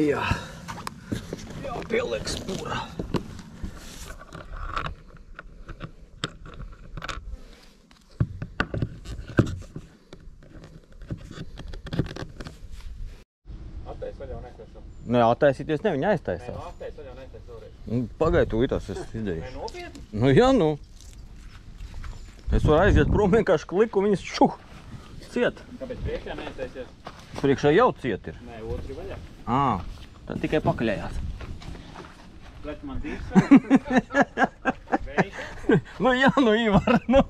Jā. Jāpieliek spura. Attais vaļā un aiztaisam. Nē, attaisīties ne, viņa aiztaisās. Nē, attais vaļā un aiztais vēlreiz. Pagaid, tūlītās es izdarīšu. Nē, nopietni? Nu jā, nu. Es varu aiziet prom vienkārši kliku, viņas šuh, ciet. Kāpēc priekšā neaiztaisies? Priekšā jau ciet ir. Nē, otri vaļā. Tad tikai pakaļējās. Pret man divs Nu jā, nu Ivar, nu.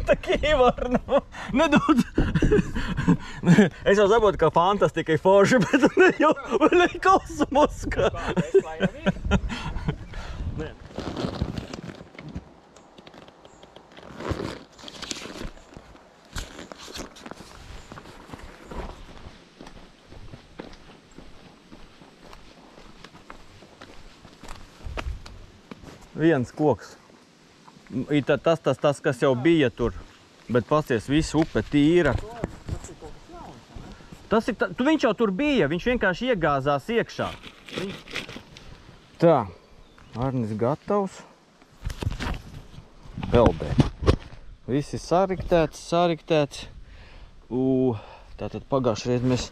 Tak Ivar, nu. Nedod. Es jau saprotu, ka fantastika ir forši, bet ne jau vēl ir kosmos. Kā, Tesla jau ir? Nē. Viens koks. Tas, kas jau bija tur, bet pasties, visa upe tīra. Viņš jau tur bija, viņš vienkārši iegāzās iekšā. Tā, Arnis gatavs. Peldēt. Viss ir sariktēts. Tātad pagājušreiz mēs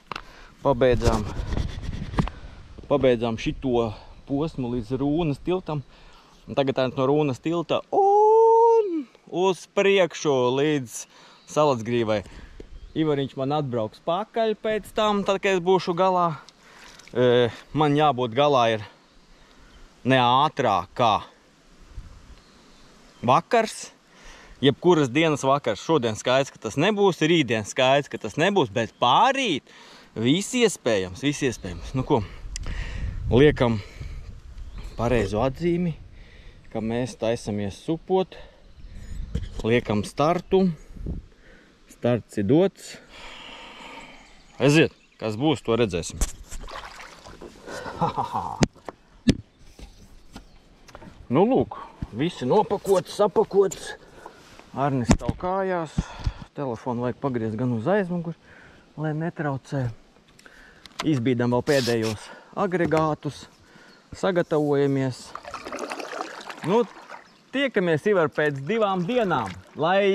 pabeidzām šito posmu līdz Rūnas tiltam. Un tagad no Rūnas tilta un uz priekšu līdz Salatsgrīvai. Ivariņš man atbrauks pakaļ pēc tam, tad, kad es būšu galā. Man jābūt galā ir ne ātrāk kā vakars. Jebkuras dienas vakars. Šodien skaidrs, ka tas nebūs, rītdien skaidrs, ka tas nebūs, bet pārīt viss iespējams. Nu ko, liekam pareizo atzīmi, ka mēs taisamies supot, liekam startu, starts ir dots. Aiziet, kas būs, to redzēsim. Nu lūk, visi nopakots, sapakots. Arnis stāv kājās, telefonu vajag pagriezt gan uz aizmuguri, lai netraucē. Izbīdam vēl pēdējos agregātus, sagatavojamies. Nu, tiekamies, Ivar, pēc 2 dienām, lai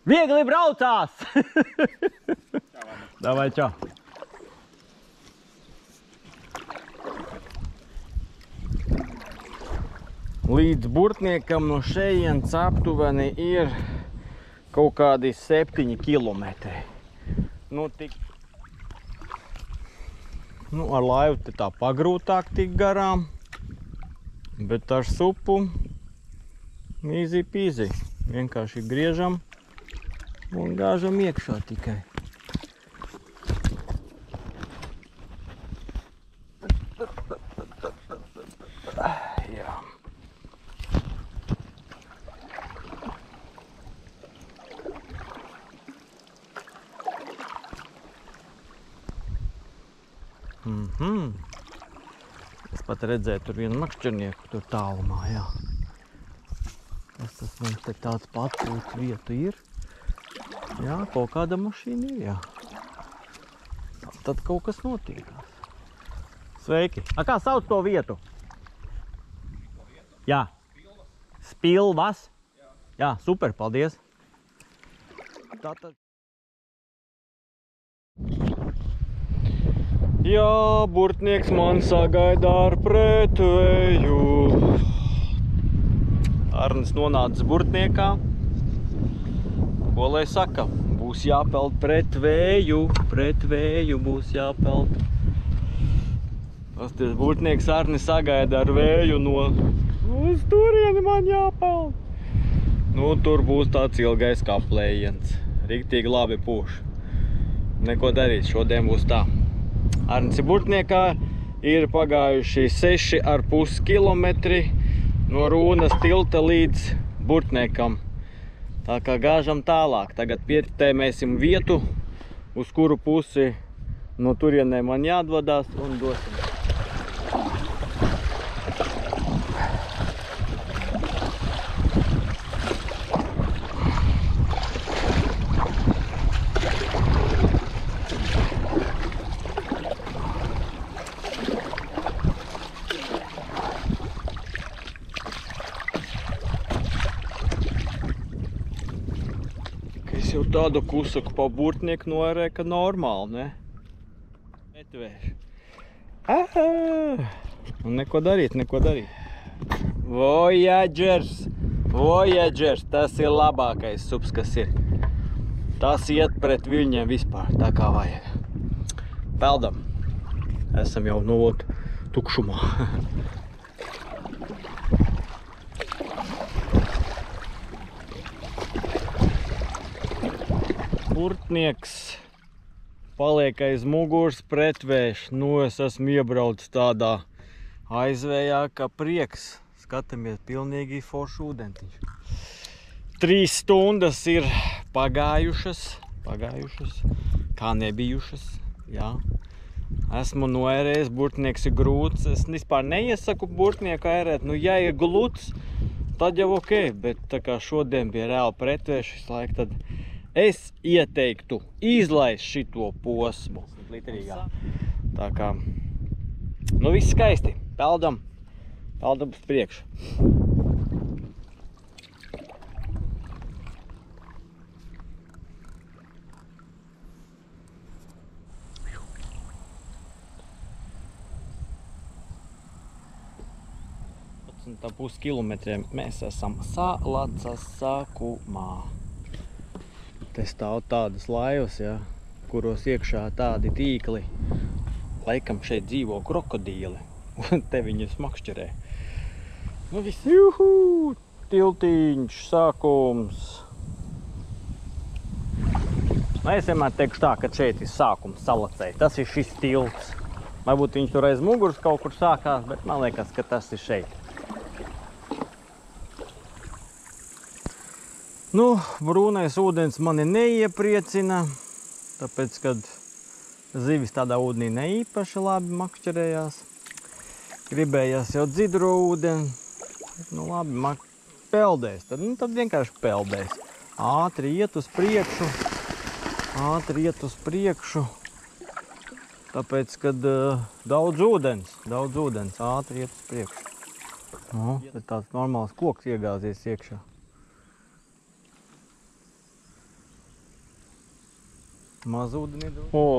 viegli braucās! Davai, čau! Līdz Burtniekam no šejienes aptuveni ir kaut kādi 7 kilometri. Nu, ar laivu te tā pagrūtāk tik garām. Bet ar supu easy peasy. Vienkārši griežam un gāžam iekšā tikai. Jā. Es pat redzēju tur vienu makšķernieku tur tālumā, jā. Tas mums te tāds patpūts vietu ir. Jā, kaut kāda mašīna ir, jā. Tad kaut kas notiekās. Sveiki! Kā sauc to vietu? Jā. Spilvas? Jā, super, paldies. Tātad... Jā, Burtnieks man sagaida ar pretvēju. Arnis nonācis Burtniekā. Ko lai saka? Būs jāpeld pretvēju būs jāpeld. Pasties, Burtnieks Arnis sagaida ar vēju no uz turieni man jāpeld. Nu, tur būs tāds ilgais kaplējiens. Riktīgi labi pūš. Neko darīt, šodien būs tā. Arnis ir Burtniekā, ir pagājuši 6,5 kilometri no Rūnas tilta līdz Burtniekam. Tā kā gāžam tālāk. Tagad pietēmēsim vietu, uz kuru pusi no turienē man jāatvadās un dosim. Es jau tādu kusaku pa burtnieku norēja, ka normāli, ne? Pretvērs. Un neko darīt. Voyagers, tas ir labākais sups, kas ir. Tas iet pret viļņiem vispār, tā kā vajag. Peldam. Esam jau tukšumā. Burtnieks paliek aiz muguras pretvējš. Es esmu iebraucis tādā aizvējā, ka prieks. Skatamies, pilnīgi foršu ūdentiņš. 3 stundas ir pagājušas, kā nebijušas, jā. Esmu noērējis, burtnieks ir grūts. Es vispār neiesaku burtnieku ērēt. Ja ir gluds, tad jau ok, bet tā kā šodien bija reāli pretvērš visu laiku, tad es ieteiktu izlaist šito posmu. Tā kā, viss skaisti. Peldam uz priekšu. Tā puskilometriem mēs esam Salacas sākumā. Te stāv tādas laivas, ja, kuros iekšā tādi tīkli. Laikam šeit dzīvo krokodīli, un te viņi smakšķerē. Viss, juhu, tiltiņš, sākums. Es vienmēr teikšu tā, ka šeit ir sākums Salacei. Tas ir šis tilts. Varbūt viņš tur aiz muguras kaut kur sākās, bet man liekas, ka tas ir šeit. Brūnais ūdens mani neiepriecina, tāpēc, kad zivis tādā ūdenī neīpaši labi makšķerējās. Gribējās jau dzidro ūdeni. Labi, peldēs. Tad vienkārši peldēs. Ātri iet uz priekšu. Tāpēc, kad daudz ūdens, ātri iet uz priekšu. Bet tāds normāls koks iegāzies iekšā. Maz ūdeni.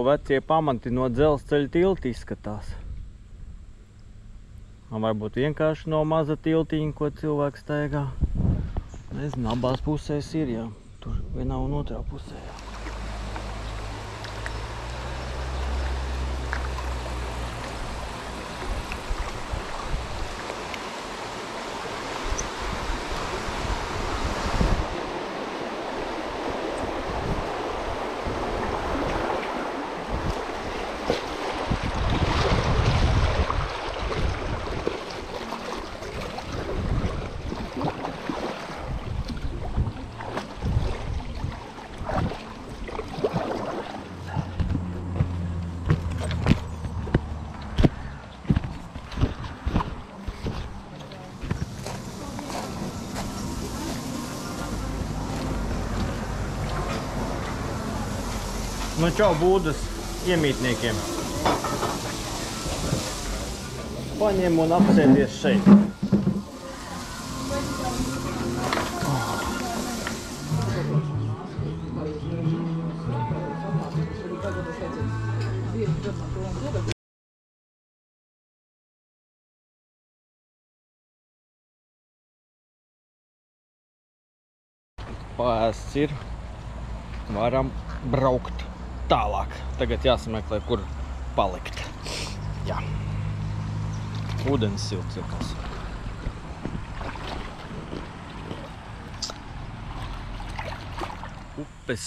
Vecie pamati no dzelzceļa tilta izskatās. Varbūt vienkārši no maza tiltiņa, ko cilvēks staigā. Nezinu, abās pusēs ir, jā. Tur vienā un otrā pusē, jā. Čau būdas iemītniekiem. Paņem un apsēdies šeit. Pāsts ir. Varam braukt tālāk. Tagad jāsameklē, kur palikt. Jā. Ūdens silts ir kas. Upes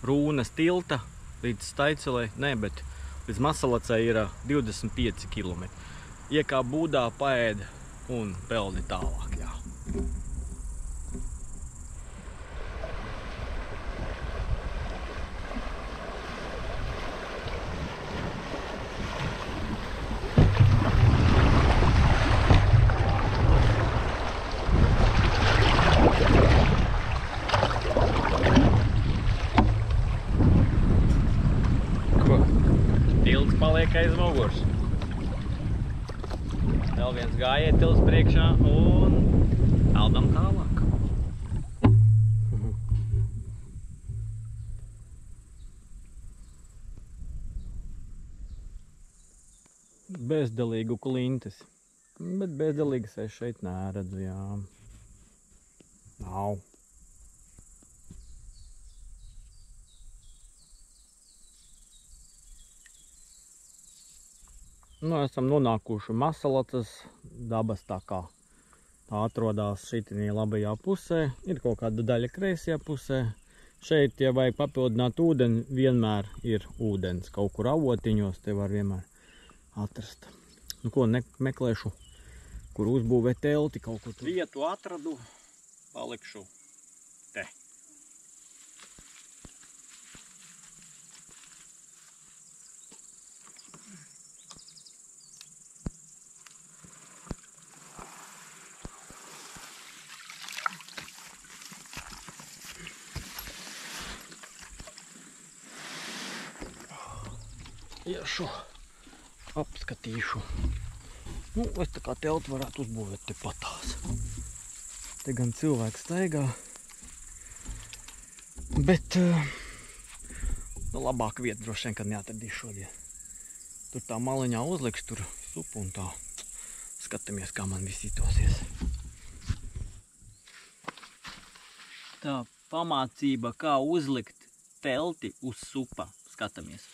Rūnas tilta līdz Staicelei, bet līdz Masalacei ir 25 km. Iekā būdā, paēd un peldi tālāk, jā. Paliek aiz muguras. Vēl viens gājietils priekšā un peldam tālāk. bezdelīgu klintis. Bet bezdelīgas es šeit neredzu, jā. Nav. Nu, esam nonākuši Masalacas dabas takā. Tā atrodas šitinī labajā pusē, ir kaut kāda daļa kreisajā pusē. Šeit, ja vajag papildināt ūdeni, vienmēr ir ūdens. Kaut kur avotiņos te var vienmēr atrast. Nu ko, meklēšu, kur uzbūvēt telti kaut kur tur. Vietu atradu, palikšu te. Iešu, apskatīšu. Nu, es tā kā telti varētu uzbūvēt te patās. Te gan cilvēks staigā. Bet, nu, labāk vieta droši vien, kad neatradīs šodien. Tur tā maliņā uzliks tur supu un tā. Skatāmies, kā man viss izdosies. Tā pamācība, kā uzlikt telti uz supa. Skatāmies.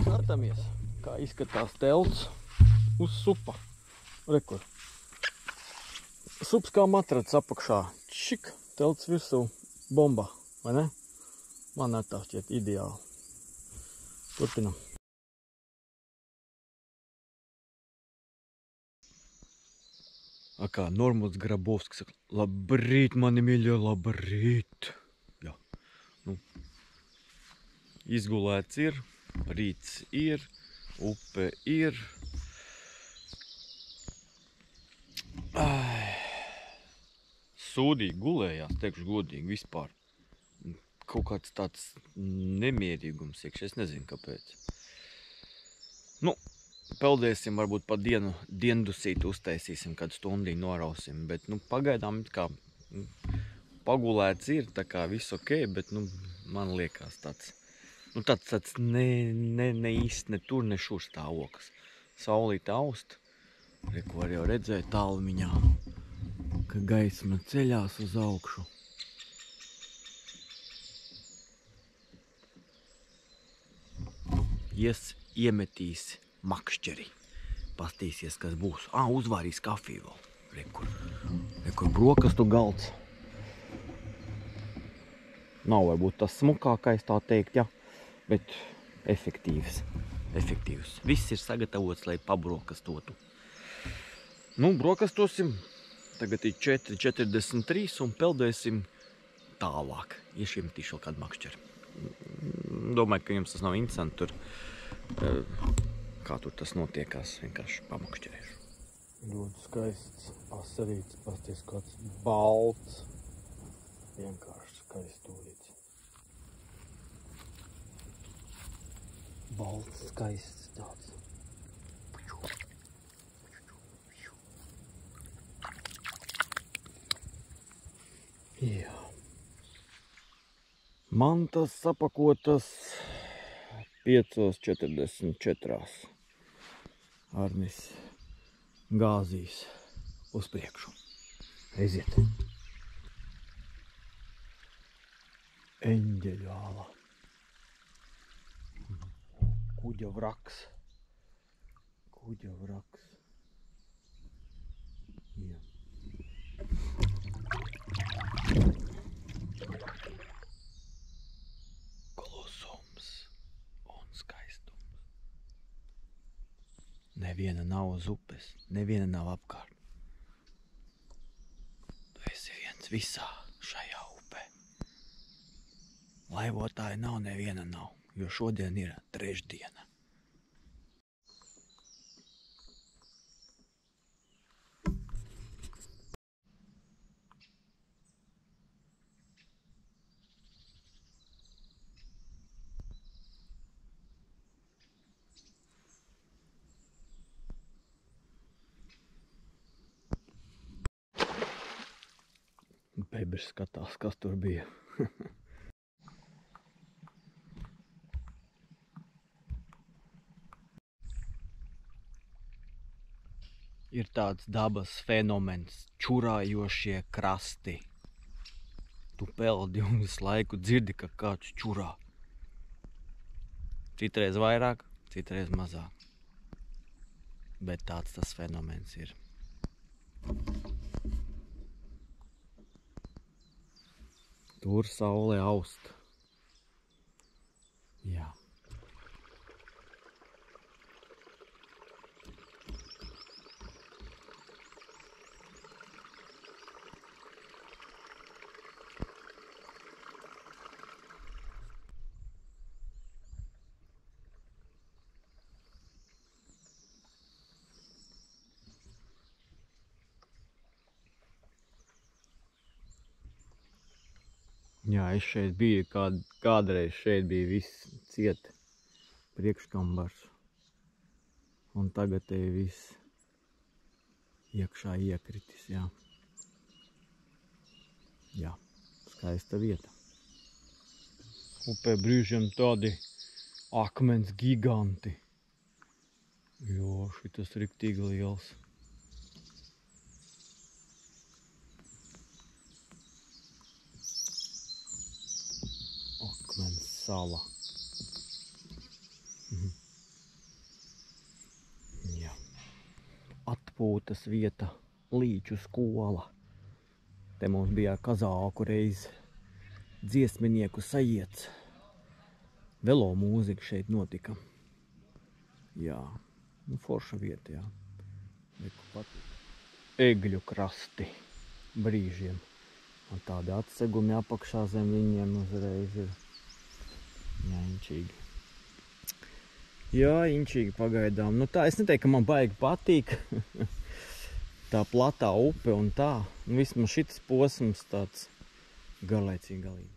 Skatāmies, kā izskatās telts uz supa. Rekur. Sups kā matracis apakšā. Čik, telts virsū. Bomba, vai ne? Man tā šķiet ideāli. Turpinam. Kā Normuts Grabovskis saka, labrīt, mani mīļie, labrīt. Jā, nu, izgulēts ir. Rīts ir, upe ir. Sūdīgi gulējās, teikšu godīgi, vispār. Kaut kāds tāds nemierīgums iekš, es nezinu, kāpēc. Nu, peldēsim, varbūt pa diendusīt uztaisīsim, kādu stundī norausim, bet, nu, pagaidām kā pagulēts ir, tā kā viss ok, bet, nu, man liekas tāds. Nu, tāds ne īsti, ne tur, ne šur stāvoklis. Saulīte aust. Reku var jau redzēt tālumiņā, ka gaisma ceļās uz augšu. Iemetīs makšķeri. Pastīsies, kas būs. Uzvārīs kafiju vēl. Rekur brokastu galds. Nav varbūt tas smukākais, tā teikt, ja. Bet efektīvs. Viss ir sagatavots, lai pabrokastotu. Nu, brokastosim. Tagad ir 4:43 un peldēsim tālāk. Iešiemetīšu vēl kādu makšķeri. Domāju, ka jums tas nav interesanti tur, kā tur tas notiekās. Vienkārši pamakšķerēšu. Ļoti skaists asarīts. Pasties kāds balts. Vienkārši skaists tūrīts. Balts, skaists tāds. Jā. Mantas sapakotas 5:44. Arnis gāzīs uz priekšu. Aiziet. Eņģeļu āla. Kuģa vraks. Jā. Klusums un skaistums. Neviena nav uz upes, neviena nav apkārt. Tu esi viens visā šajā upē. Laivotāji nav, neviena nav, jo šodien ir trešdiena. Bebers skatās, kas tur bija. Ir tāds dabas fenomens – čurājošie krasti. Tu peldi un visu laiku dzirdi, ka kāds čurā. Citreiz vairāk, citreiz mazāk. Bet tāds tas fenomens ir. Tur saule aust. Jā. Jā, es šeit biju, kādreiz šeit bija viss ciet priekškambars. Un tagad te viss iekšā iekritis, jā. Jā, skaista vieta. Upē brīžiem tādi akmens giganti. Jo, šitas riktīgi liels. Akmens sala. Jā. Atpūtas vieta, Līču skola. Te mums bija kazāku reiz dziesminieku sajiets. Velo mūzika šeit notika. Jā, nu forša vieta, jā. Lieku patīk. Egļu krasti brīžiem. Un tādi atsegumi apakšā zem viņiem uzreiz ir. Jā, inčīgi. Jā, inčīgi pagaidām. Nu tā, es neteiktu, ka man baigi patīk. Tā platā upe un tā. Nu, vismaz šitas posms tāds garlaicīgi galīgi.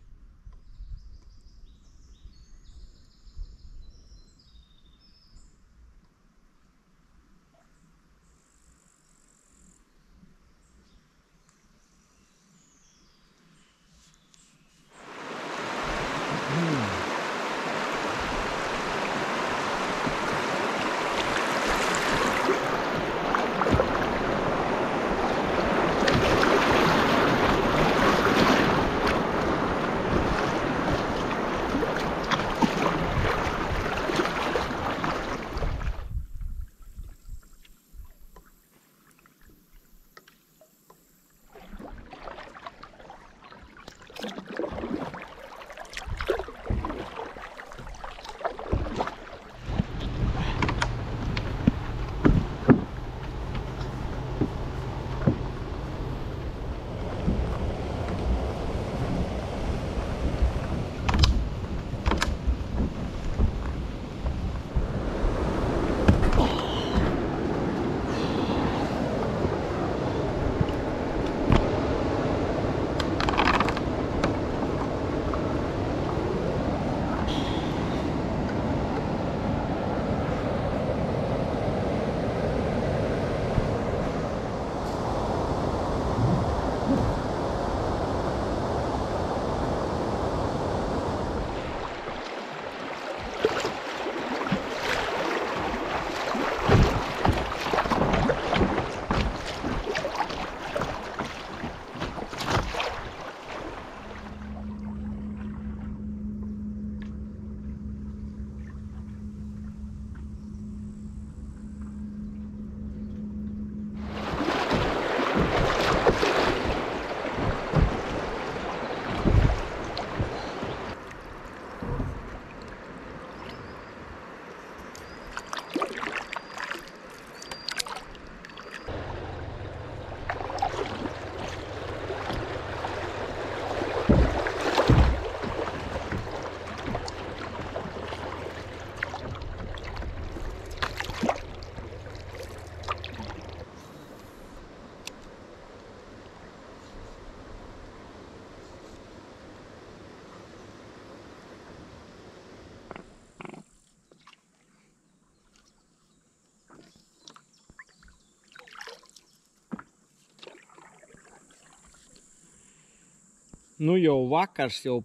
Nu jau vakars, jau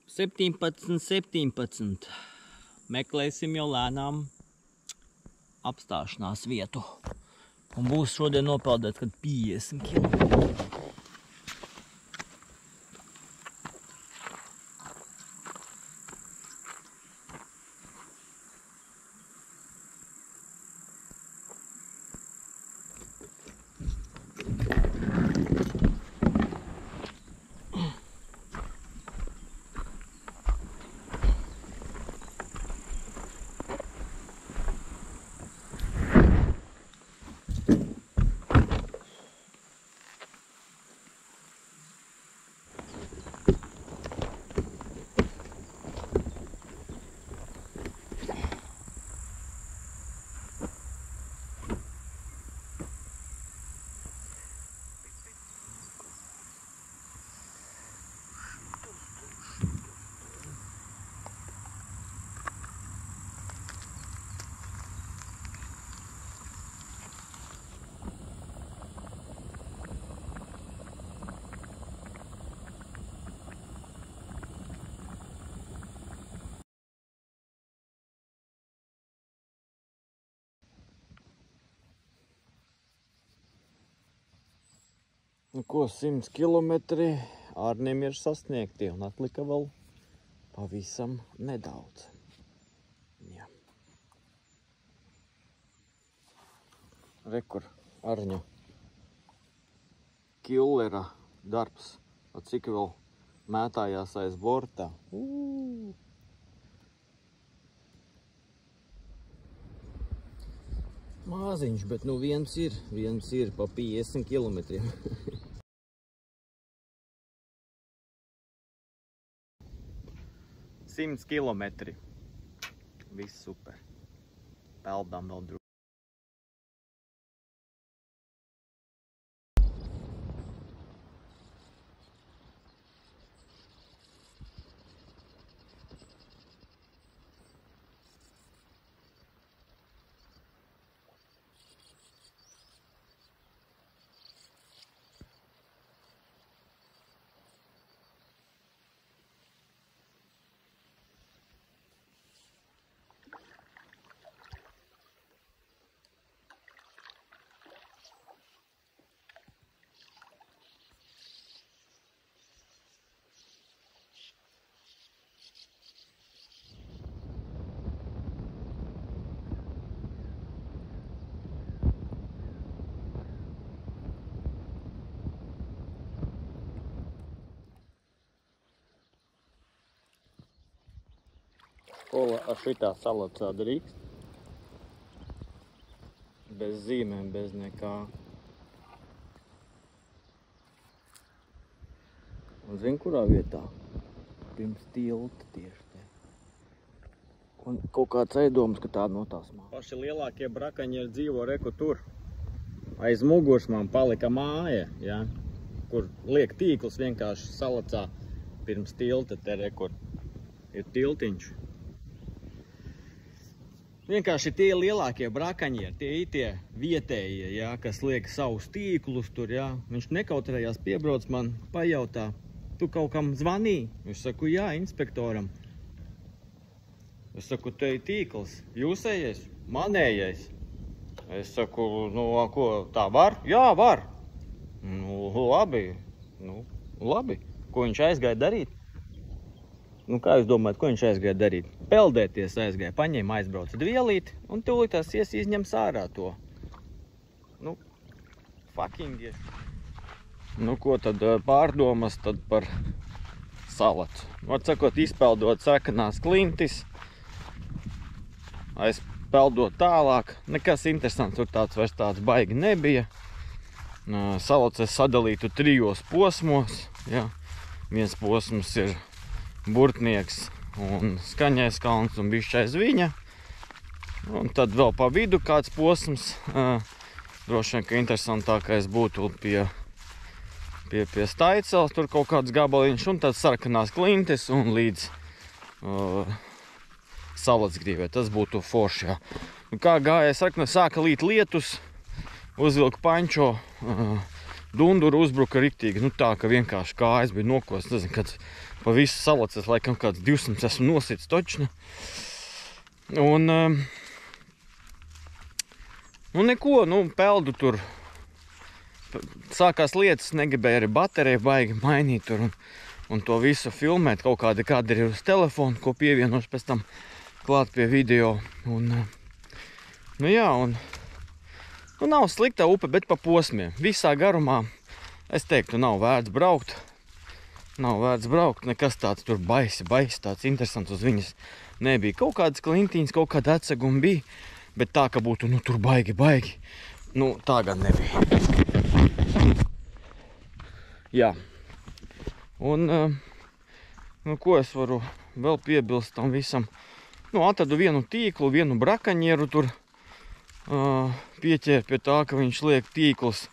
17. Meklēsim jau lēnām apstāšanās vietu. Un būs šodien nopeldēt, kad 50 km. Nu ko, 100 kilometri Ārnim ir sasniegti un atlika vēl pavisam nedaudz. Jā. Rekur Arņa killera darbs. Cik vēl mētājās aiz bortā. Māziņš, bet nu viens ir pa 50 kilometriem. 100 kilometri. Viss super. Peldām vēl drūk. Kola ar šitā salacā drīkst. Bez zīmēm, bez nekā. Un zini, kurā vietā? Pirms tilta tieši te. Un kaut kāds aizdoms, ka tāda no tās māja. Paši lielākie brakaņieri dzīvo reku tur. Aiz muguras man palika māja, ja? Kur liek tīkls vienkārši salacā pirms tilta te rekur. Ir tiltiņš. Vienkārši tie lielākie brakaņieri, tie vietējie, ja, kas liek savus tīklus tur, ja. Viņš nekautrējās piebrauc man, pajautā, tu kaut kam zvanīji? Es saku, jā, inspektoram. Es saku, te ir tīkls, jūsējais, manējais. Es saku, nu, ko, tā var? Jā, var. Nu, labi. Ko viņš aizgāja darīt? Nu, kā jūs domājat, ko viņš aizgāja darīt? Peldēties aizgāja, paņēma, aizbrauca dvielīti un tūlītās izņems ārā to. Nu, fucking ir. Nu, ko tad pārdomas tad par salatu? Var sakot, izpeldot sarkanās klintis, aizpeldot tālāk. Nekas interesants, tur vairs tāds baigi nebija. Salats es sadalītu 3 posmos. Ja. Viens posms ir Burtnieks un Skaņais kalns un bišķi aiz viņa. Un tad vēl pa vidu kāds posms. Droši vien, ka interesantākais būtu pie Staicels, tur kaut kāds gabaliņš, un tad sarkanās klintis un līdz Salatsgrīvē. Tas būtu forši, jā. Kā gāja, saka, sāka līt lietus, uzvilku pančo, dunduru uzbruka riktīgi, nu tā, ka vienkārši kājas bija nokos, nezinu, kad pa visu salacis, laikam kāds 200 esmu nosits točni. Un, nu neko, nu peldu tur, sākās lietas, negribēja arī bateriju baigi mainīt tur un to visu filmēt, kaut kādi ir uz telefonu, ko pievienošu pēc tam klāt pie video. Un, nu jā, un nu nav slikta upe, bet pa posmiem. Visā garumā, es teiktu, nav vērts braukt. Nav vērts braukt, nekas tāds tur baisi, tāds interesants uz viņas nebija. Kaut kādas klintīņas, kaut kāda atseguma bija, bet tā, ka būtu, nu tur baigi, nu tā gan nebija. Jā. Un, nu ko es varu vēl piebilst tam visam? Nu, atradu vienu tīklu, vienu brakaņieru tur, pieķēra pie tā, ka viņš liek tīklus.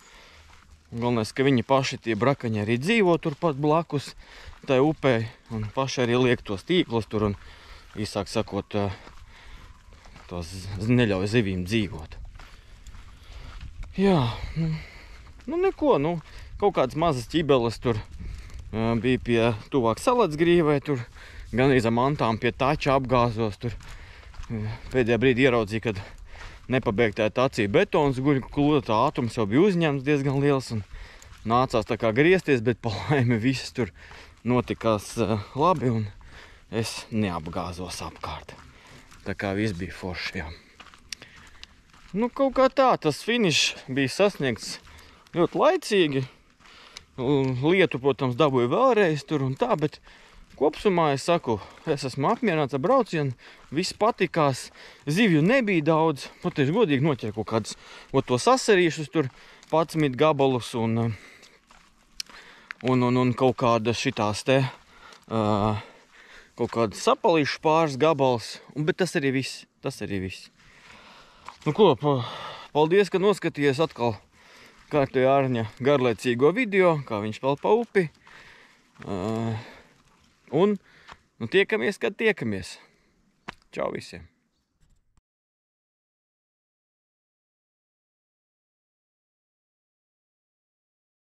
Galvenais, ka viņi paši tie brakaņi arī dzīvo turpat blakus tai upei un paši arī liek tos tīklus tur un īsāk sakot, tos neļauj zivīm dzīvot. Jā, nu neko, nu kaut kādas mazas ķibeles tur bija pie tuvāk Salacgrīvai, tur gan arī zem mantām pie tača apgāzos tur. Pēdējā brīdī ieraudzīju, kad nepabeigtā tacī betons guļ, tā ātums jau bija uzņemts diezgan liels un nācās tā kā griezties, bet pa laimi viss tur notikās labi un es neapgāzos apkārt. Tā kā viss bija forši, jā. Nu, kaut kā tā, tas finišs bija sasniegts ļoti laicīgi. Lietu, protams, dabūju vēlreiz tur un tā, bet kopsumā es saku, es esmu apmierināts ar braucienu, viss patikās, zivju nebija daudz, patieši godīgi noķēra kaut kādus tos aserīšus tur 11 gabalus un kaut kādas šitās te, kaut kādas sapalīšu pāris gabals, bet tas arī viss. Nu ko, paldies, ka noskatījies atkal kārtējo Ārņa garlaicīgo video, kā viņš peld pa upi. Un nu, tiekamies, kad tiekamies. Čau visiem!